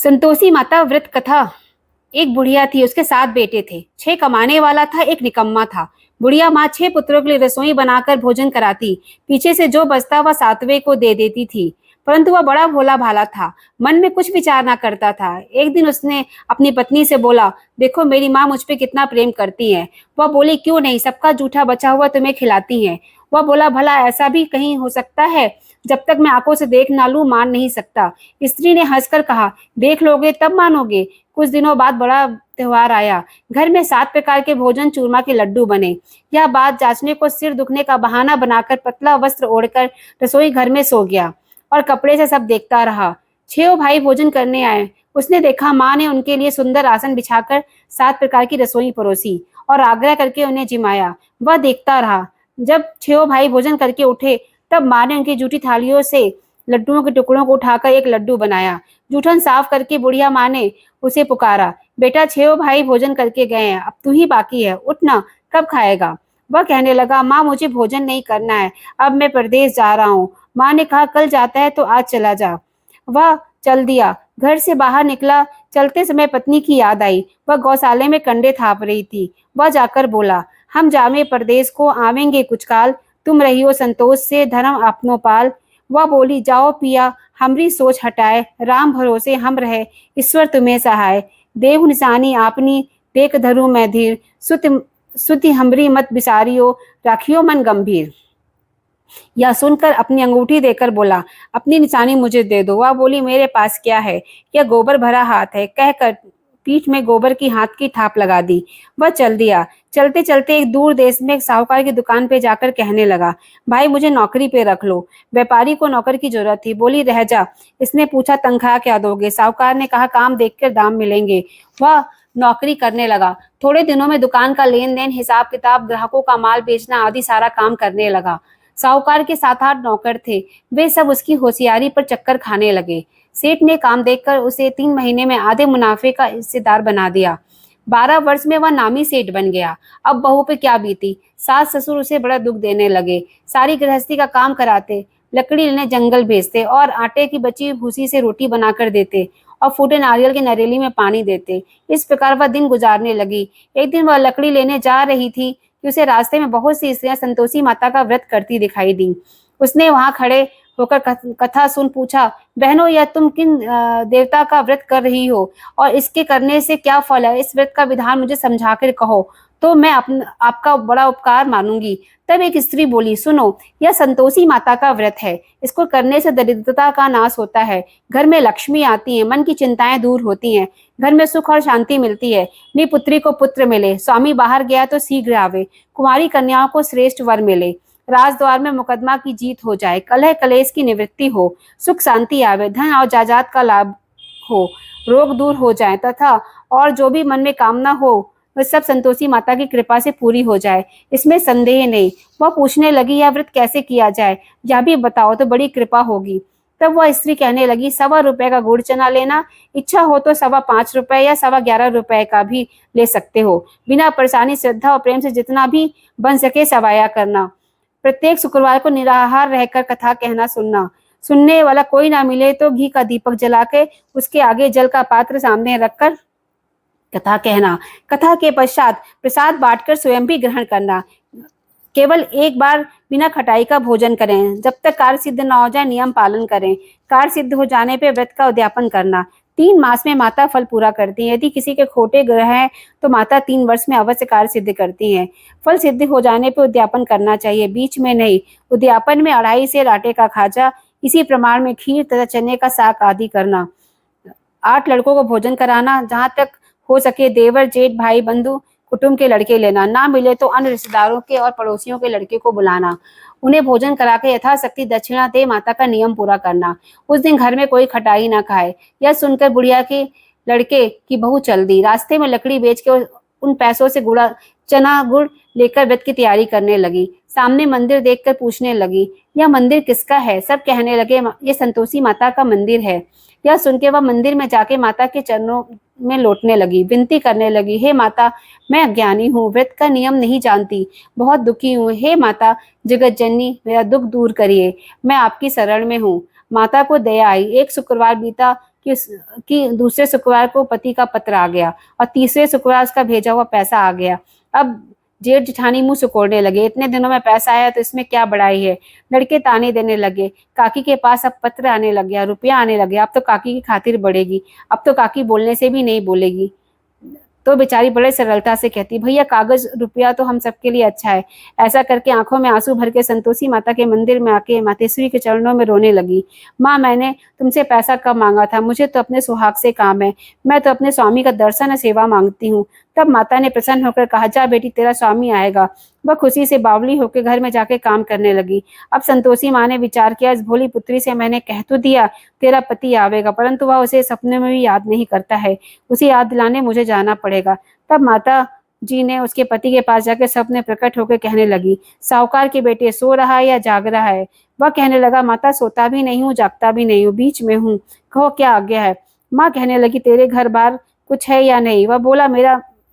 संतोषी माता व्रत कथा। एक बुढ़िया थी, उसके 7 बेटे थे। 6 कमाने वाला था, एक निकम्मा था। बुढ़िया माँ 6 पुत्रों के लिए रसोई बनाकर भोजन कराती। पीछे से जो बचता वह 7वें को दे देती थी। परंतु वह बड़ा भोला भाला था, मन में कुछ विचार ना करता था। एक दिन उसने अपनी पत्नी से बोला, देखो मेरी माँ मुझ पे कितना प्रेम करती है। वह बोली, क्यों नहीं, सबका जूठा बचा हुआ तुम्हें खिलाती है। वह बोला, भला ऐसा भी कहीं हो सकता है? जब तक मैं आंखों से देख ना लूं मान नहीं सकता। स्त्री ने हंसकर कहा, देख लोगे तब मानोगे। कुछ दिनों बाद बड़ा त्योहार आया। घर में 7 प्रकार के भोजन, चूरमा के लड्डू बने। यह बात जांचने को सिर दुखने का बहाना बनाकर पतला वस्त्र ओढ़कर रसोई घर में सो गया और कपड़े से सब देखता रहा। 6 भाई भोजन करने आए। उसने देखा माँ ने उनके लिए सुंदर आसन बिछाकर 7 प्रकार की रसोई परोसी और आग्रह करके उन्हें जिमाया। वह देखता रहा। जब 6 भाई भोजन करके उठे तब माँ ने उनकी जूठी थालियों से लड्डुओं के टुकड़ों को उठाकर एक लड्डू बनाया। जूठन साफ करके बुढ़िया माँ ने उसे पुकारा, बेटा 6 भाई भोजन करके गए हैं, अब तू ही बाकी है, उठ ना, कब खाएगा? वह कहने लगा, माँ मुझे भोजन नहीं करना है, अब मैं प्रदेश जा रहा हूँ। माँ ने कहा, कल जाता है तो आज चला जा। वह चल दिया। घर से बाहर निकला। चलते समय पत्नी की याद आई। वह गौशाले में कंडे थाप रही थी। वह जाकर बोला, हम जामे परदेश को, आवेंगे कुछ काल। तुम रहियो संतोष से, धर्म अपनो पाल। वह बोली, जाओ पिया, हमरी सोच हटाए, राम भरोसे हम रहे, ईश्वर तुम्हें सहाय। देहु निशानी आपनी, देख धरू मैं धीर, सुति हमरी मत बिसारियो, राखियो मन गंभीर। यह सुनकर अपनी अंगूठी देकर बोला, अपनी निशानी मुझे दे दो। वह बोली, मेरे पास क्या है, यह गोबर भरा हाथ है। कहकर पीठ में गोबर की हाथ की थाप लगा दी। वह चल दिया। चलते चलते एक दूर देश में एक साहूकार की दुकान पे जाकर कहने लगा, भाई मुझे नौकरी पे रख लो। व्यापारी को नौकर की जरूरत थी। बोली, रह जा। इसने पूछा, तनख्वाह क्या दोगे? साहूकार ने कहा, काम देखकर दाम मिलेंगे। वह नौकरी करने लगा। थोड़े दिनों में दुकान का लेन देन, हिसाब किताब, ग्राहकों का माल बेचना आदि सारा काम करने लगा। साहूकार के 7-8 नौकर थे। वे सब उसकी होशियारी पर चक्कर खाने लगे। सेठ ने काम देखकर उसे 3 महीने में आधे मुनाफे का हिस्सेदार बना दिया। 12 वर्ष में वह नामी सेठ बन गया। अब बहू पे क्या बीती। सास ससुर उसे बड़ा दुख देने लगे। सारी गृहस्थी का काम कराते, लकड़ी लेने जंगल भेजते और आटे की बची हुई भूसी से रोटी बनाकर देते और फूटे नारियल की नरेली में पानी देते। इस प्रकार वह दिन गुजारने लगी। एक दिन वह लकड़ी लेने जा रही थी कि उसे रास्ते में बहुत सी स्त्रियां संतोषी माता का व्रत करती दिखाई दी। उसने वहां खड़े होकर कथा सुन पूछा, बहनों यह तुम किन देवता का व्रत कर रही हो और इसके करने से क्या फल है? इस व्रत का विधान मुझे समझा कर कहो तो मैं आपका बड़ा उपकार मानूंगी। तब एक स्त्री बोली, सुनो, यह संतोषी माता का व्रत है। इसको करने से दरिद्रता का नाश होता है, घर में लक्ष्मी आती है, मन की चिंताएं दूर होती हैं, घर में सुख और शांति मिलती है। मेरी पुत्री को पुत्र मिले, स्वामी बाहर गया तो शीघ्र आवे, कुंवारी कन्याओं को श्रेष्ठ वर मिले, राजद्वार में मुकदमा की जीत हो जाए, कलह कलेश की निवृत्ति हो, सुख शांति आवे, धन और जायदाद का लाभ हो, रोग दूर हो जाए तथा और जो भी मन में कामना हो वह सब संतोषी माता की कृपा से पूरी हो जाए, इसमें संदेह नहीं। वह पूछने लगी, यह व्रत कैसे किया जाए, यह भी बताओ तो बड़ी कृपा होगी। तब वह स्त्री कहने लगी, 1.25 रुपए का गुड़ चना लेना, इच्छा हो तो 5.25 रुपए या 11.25 रुपए का भी ले सकते हो। बिना परेशानी, श्रद्धा और प्रेम से जितना भी बन सके सवाया करना। प्रत्येक शुक्रवार को निराहार रहकर कथा कहना सुनना। सुनने वाला कोई ना मिले तो घी का दीपक जला के उसके आगे जल का पात्र सामने रखकर कथा कहना। कथा के पश्चात प्रसाद बांटकर स्वयं भी ग्रहण करना। केवल एक बार बिना खटाई का भोजन करें। जब तक कार्य सिद्ध न हो जाए नियम पालन करें। कार्य सिद्ध हो जाने पर व्रत का उद्यापन करना। 3 मास में माता फल पूरा करती है। यदि किसी के खोटे ग्रह हैं तो माता 3 वर्ष में अवश्य कार्य सिद्ध करती हैं। फल सिद्ध हो जाने पर उद्यापन करना चाहिए, बीच में नहीं। उद्यापन में 2.5 सेर आटे का खाजा, इसी प्रमाण में खीर तथा चने का साग आदि करना। 8 लड़कों को भोजन कराना। जहाँ तक हो सके देवर जेठ भाई बंधु कुटुंब के लड़के लेना। ना मिले तो अन्य रिश्तेदारों के और पड़ोसियों के लड़के को बुलाना। उन्हें भोजन करा के यथाशक्ति दक्षिणा दे माता का नियम पूरा करना। उस दिन घर में कोई खटाई ना खाए। यह सुनकर बुढ़िया के लड़के की बहू चल दी। रास्ते में लकड़ी बेच के उन पैसों से चना गुड़ लेकर व्रत की तैयारी करने लगी। सामने मंदिर देखकर पूछने लगी, यह मंदिर किसका है? सब कहने लगे, ये संतोषी माता का मंदिर है। यह सुनकर वह मंदिर में जाके माता के चरणों में लौटने लगी, विनती करने लगी, हे माता, मैं अज्ञानी हूँ, व्रत का नियम नहीं जानती, बहुत दुखी हूँ। हे माता जगत जननी, मेरा दुख दूर करिए, मैं आपकी शरण में हूँ। माता को दया आई। एक शुक्रवार बीता, कि दूसरे शुक्रवार को पति का पत्र आ गया और तीसरे शुक्रवार उसका भेजा हुआ पैसा आ गया। अब जेठ जेठानी मुंह सिकोड़ने लगे, इतने दिनों में पैसा आया तो इसमें क्या बड़ाई है। लड़के ताने देने लगे, काकी के पास अब पत्र आने लग गया, रुपया आने लग गया, अब तो काकी की खातिर बढ़ेगी, अब तो काकी बोलने से भी नहीं बोलेगी। तो बेचारी बड़े सरलता से कहती, भैया कागज रुपया तो हम सबके लिए अच्छा है। ऐसा करके आंखों में आंसू भर के संतोषी माता के मंदिर में आके मातेश्वरी के चरणों में रोने लगी। माँ, मैंने तुमसे पैसा कब मांगा था, मुझे तो अपने सुहाग से काम है, मैं तो अपने स्वामी का दर्शन और सेवा मांगती हूँ। तब माता ने प्रसन्न होकर कहा, जा बेटी, तेरा स्वामी आएगा। वह खुशी से बावली होकर घर में जाके काम करने लगी। अब संतोषी माँ ने विचार किया, इस भोली पुत्री से मैंने कह तो दिया तेरा पति आवेगा, परंतु वह उसे सपने में भी याद नहीं करता है, उसे याद दिलाने मुझे जाना पड़ेगा। तब माता जी ने उसके पति के पास जाकर सपने प्रकट होकर कहने लगी, साहूकार के बेटे, सो रहा है या जाग रहा है। वह कहने लगा, माता, सोता भी नहीं हूँ, जागता भी नहीं हूँ, बीच में हूँ, कहो क्या आज्ञा है। माँ कहने लगी, तेरे घर बार कुछ है या नहीं। वह बोला,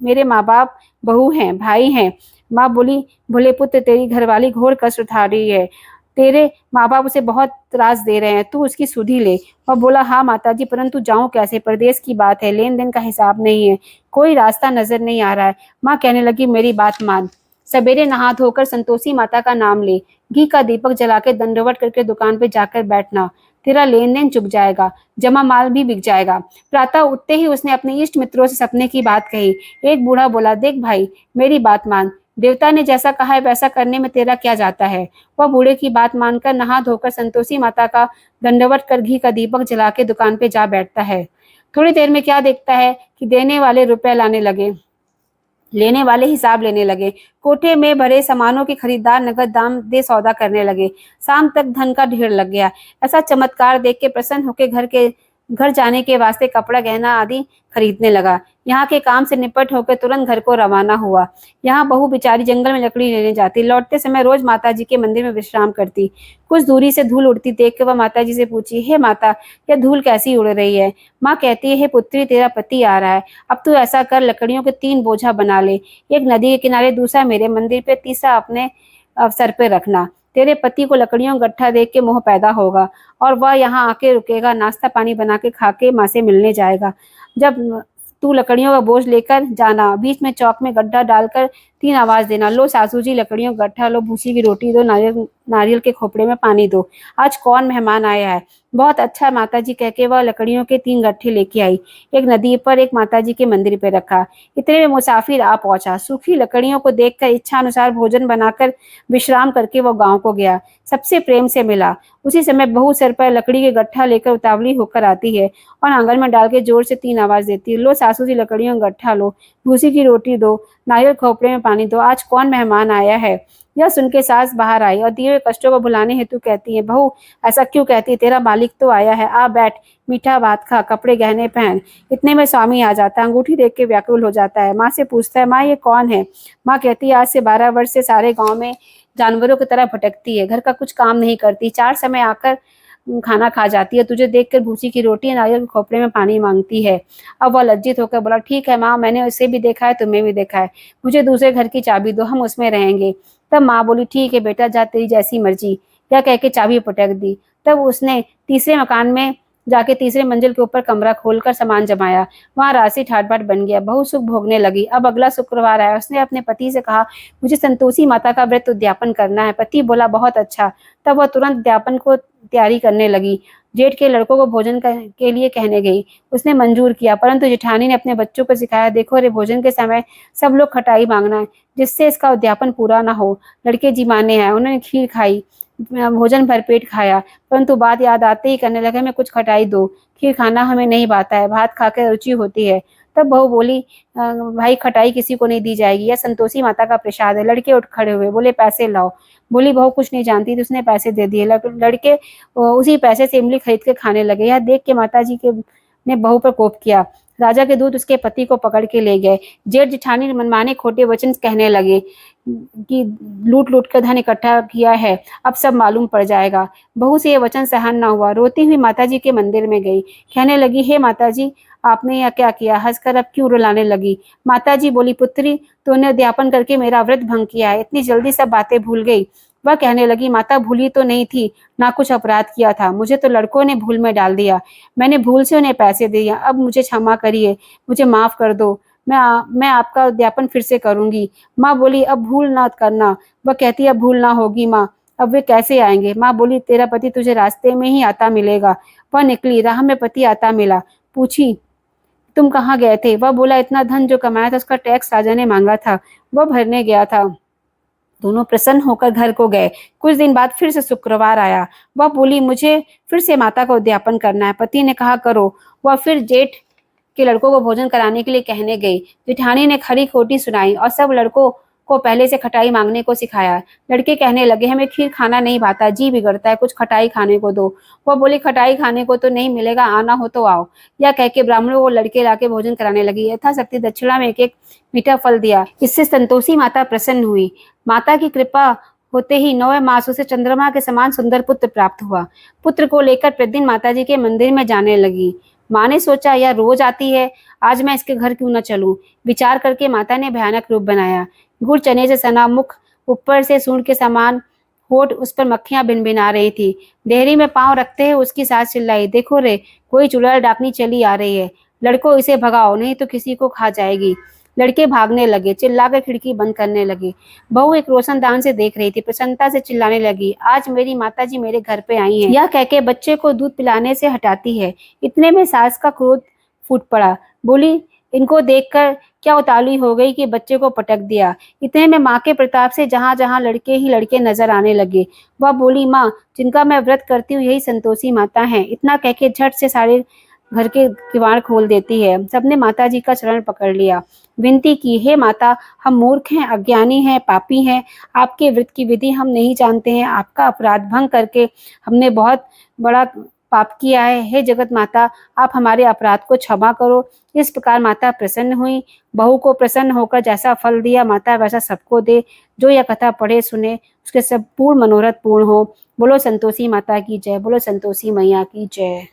मेरे माँ बाप, बहू हैं, भाई हैं। माँ बोली, भोले पुत्र, तेरी घरवाली घोर कष्ट उठा रही है, तेरे माँ बाप उसे बहुत त्रास दे रहे हैं, तू उसकी सुधि ले। वह बोला, हाँ माता जी, परंतु जाऊं कैसे, परदेश की बात है, लेन देन का हिसाब नहीं है, कोई रास्ता नजर नहीं आ रहा है। माँ कहने लगी, मेरी बात मान, सवेरे नहा धोकर संतोषी माता का नाम ले, घी का दीपक जला के दंडवत करके दुकान पे जाकर बैठना, तेरा लेन देन चुक जाएगा, जमा माल भी बिक जाएगा। प्रातः उठते ही उसने अपने इष्ट मित्रों से सपने की बात कही। एक बूढ़ा बोला, देख भाई, मेरी बात मान, देवता ने जैसा कहा है वैसा करने में तेरा क्या जाता है। वह बूढ़े की बात मानकर नहा धोकर संतोषी माता का दंडवत कर घी का दीपक जला के दुकान पे जा बैठता है। थोड़ी देर में क्या देखता है कि देने वाले रुपए लाने लगे, लेने वाले हिसाब लेने लगे, कोठे में भरे सामानों के खरीदार नगद दाम दे सौदा करने लगे। शाम तक धन का ढेर लग गया। ऐसा चमत्कार देख के प्रसन्न होकर घर जाने के वास्ते कपड़ा गहना आदि खरीदने लगा। यहाँ के काम से निपट होकर तुरंत घर को रवाना हुआ। यहाँ बहू बेचारी जंगल में लकड़ी लेने जाती, लौटते समय रोज माता जी के मंदिर में विश्राम करती। कुछ दूरी से धूल उड़ती देख के वह माता जी से पूछी, हे माता, यह धूल कैसी उड़ रही है। माँ कहती है, हे पुत्री, तेरा पति आ रहा है, अब तू ऐसा कर, लकड़ियों के 3 बोझा बना ले, एक नदी के किनारे, दूसरा मेरे मंदिर पे, तीसरा अपने सर पे रखना। तेरे पति को लकड़ियों का गट्ठा देख के मोह पैदा होगा और वह यहाँ आके रुकेगा, नाश्ता पानी बना के खा के माँ से मिलने जाएगा। जब तू लकड़ियों का बोझ लेकर जाना, बीच में चौक में गड्ढा डालकर 3 आवाज देना, लो सासू जी लकड़ियों का गट्ठा, लो भूसी की रोटी दो, नारियल के खोपड़े में पानी दो, आज कौन मेहमान आया है। बहुत अच्छा माता जी कह के वह लकड़ियों के 3 गट्ठे लेके आई, एक नदी पर, एक माता जी के मंदिर पे रखा। इतने में मुसाफिर आ पहुंचा। सूखी लकड़ियों को देखकर इच्छा अनुसार भोजन बनाकर विश्राम करके वो गांव को गया, सबसे प्रेम से मिला। उसी समय बहू सर पर लकड़ी के गट्ठा लेकर उतावली होकर आती है और आंगन में डाल के जोर से 3 आवाज देती है, लो सासू जी लकड़ियों का गट्ठा लो, भूसी की रोटी दो, नारियल खोपड़े में पानी दो, आज कौन मेहमान आया है। यह सुन के सास बाहर आई और दिए हुए कष्टों को भुलाने हेतु कहती है, बहू ऐसा क्यों कहती है, तेरा मालिक तो आया है, आ बैठ, मीठा भात खा, कपड़े गहने पहन। इतने में स्वामी आ जाता है, अंगूठी देख के व्याकुल हो जाता है। माँ से पूछता है, माँ ये कौन है। माँ कहती है, आज से 12 वर्ष से सारे गाँव में जानवरों की तरह भटकती है, घर का कुछ काम नहीं करती, 4 समय आकर खाना खा जाती है, तुझे देखकर भूसी की रोटी नारियल के खोपड़े में पानी मांगती है। अब वह लज्जित होकर बोला, ठीक है माँ, मैंने उसे भी देखा है, तुम्हें भी देखा है, मुझे दूसरे घर की चाबी दो, हम उसमें रहेंगे। तब माँ बोली, ठीक है बेटा, जा, तेरी जैसी मर्जी। यह कह के चाबी पटक दी। तब उसने तीसरे मकान में जाके तीसरे मंजिल के ऊपर कमरा खोलकर सामान जमाया। वहां राशि ठाट बाट बन गया, बहुत सुख भोगने लगी। अब अगला शुक्रवार आया, उसने अपने पति से कहा, मुझे संतोषी माता का व्रत उद्यापन करना है। पति बोला, बहुत अच्छा। तब वह तुरंत उद्यापन को तैयारी करने लगी। जेठ के लड़कों को भोजन के लिए कहने गई। उसने मंजूर किया, परंतु जेठानी ने अपने बच्चों को सिखाया, देखो रे, भोजन के समय सब लोग खटाई मांगना है, जिससे इसका उद्यापन पूरा ना हो। लड़के जी माने हैं, उन्होंने खीर खाई, भोजन भरपेट खाया, परंतु बात याद आते ही कहने लगे, हमें कुछ खटाई दो, खीर खाना हमें नहीं भाता है, भात खाकर रुचि होती है। तब बहू बोली, भाई खटाई किसी को नहीं दी जाएगी, यह संतोषी माता का प्रसाद है। लड़के उठ खड़े हुए, बोले पैसे लाओ। बोली बहू कुछ नहीं जानती, तो उसने पैसे दे दिए। लड़के उसी पैसे से इमली खरीद के खाने लगे। यह देख के माता जी के ने बहू पर कोप किया। राजा के दूत उसके पति को पकड़ के ले गए। जेठ जेठानी मनमाने खोटे वचन कहने लगे। कि लूट लूट कर धन इकट्ठा किया है, अब सब मालूम पड़ जाएगा। बहू से ये वचन सहन न हुआ, रोती हुई माताजी के मंदिर में गई। कहने लगी, हे माताजी, आपने यह क्या किया? हंसकर अब क्यों रुलाने लगी? माताजी बोली, पुत्री, तूने उद्यापन करके मेरा व्रत भंग किया है, इतनी जल्दी सब बातें भूल गई। वह कहने लगी, माता, भूली तो नहीं थी, ना कुछ अपराध किया था, मुझे तो लड़कों ने भूल में डाल दिया। मैंने भूल से उन्हें पैसे दिए, अब मुझे क्षमा करिए, मुझे माफ कर दो। मैं आपका उद्यापन फिर से करूंगी। माँ बोली, अब भूल ना करना। वह कहती, अब भूल ना होगी माँ, अब वे कैसे आएंगे? माँ बोली, तेरा पति तुझे रास्ते में ही आता मिलेगा। वह निकली, राह में पति आता मिला। पूछी, तुम कहाँ गए थे? वह बोला, इतना धन जो कमाया था उसका टैक्स राजा ने मांगा था, वह भरने गया था। दोनों प्रसन्न होकर घर को गए। कुछ दिन बाद फिर से शुक्रवार आया। वह बोली, मुझे फिर से माता का उद्यापन करना है। पति ने कहा, करो। वह फिर जेठ के लड़कों को भोजन कराने के लिए कहने गई। जेठानी ने खरी खोटी सुनाई और सब लड़कों को पहले से खटाई मांगने को सिखाया। लड़के कहने लगे, हमें खीर खाना नहीं भाता, जी बिगड़ता है, कुछ खटाई खाने को दो। वह बोली, खटाई खाने को तो नहीं मिलेगा, आना हो तो आओ। यह कह के ब्राह्मणों को लड़के लाके भोजन कराने लगी। यथाशक्ति दक्षिणा में एक एक मीठा फल दिया। इससे संतोषी माता प्रसन्न हुई। माता की कृपा होते ही 9वें मास उसे चंद्रमा के समान सुंदर पुत्र प्राप्त हुआ। पुत्र को लेकर प्रतिदिन माताजी के मंदिर में जाने लगी। माँ ने सोचा, यह रोज आती है, आज मैं इसके घर क्यों न चलूं। विचार करके माता ने भयानक रूप बनाया। गुड़ चने से सना मुख, ऊपर से सूंड के समान होठ, उस पर मक्खियां भिनभिना रही थी। देहरी में पांव रखते ही उसकी सास चिल्लाई, देखो रे, कोई चुड़ैल डाकनी चली आ रही है, लड़कों इसे भगाओ, नहीं तो किसी को खा जाएगी। लड़के भागने लगे, चिल्लाकर खिड़की बंद करने लगे। बहू एक रोशनदान से देख रही थी, प्रसन्नता से चिल्लाने लगी, आज मेरी माताजी मेरे घर पे आई हैं। यह कहके बच्चे को दूध पिलाने से हटाती है। इतने में सास का क्रोध फूट पड़ा। बोली, इनको देखकर क्या उतावली हो गई कि बच्चे को पटक दिया। इतने में माँ के प्रताप से जहाँ जहाँ लड़के ही लड़के नजर आने लगे। वह बोली, माँ, जिनका मैं व्रत करती हूँ यही संतोषी माता है। इतना कह के झट से सारे घर के किवाड़ खोल देती है। सबने माताजी का चरण पकड़ लिया, विनती की, हे माता, हम मूर्ख हैं, अज्ञानी हैं, पापी हैं, आपके व्रत की विधि हम नहीं जानते हैं, आपका अपराध भंग करके हमने बहुत बड़ा पाप किया है। हे जगत माता, आप हमारे अपराध को क्षमा करो। इस प्रकार माता प्रसन्न हुई। बहू को प्रसन्न होकर जैसा फल दिया माता वैसा सबको दे। जो यह कथा पढ़े सुने उसके सब पूर्ण मनोरथ पूर्ण हो। बोलो संतोषी माता की जय, बोलो संतोषी मैया की जय।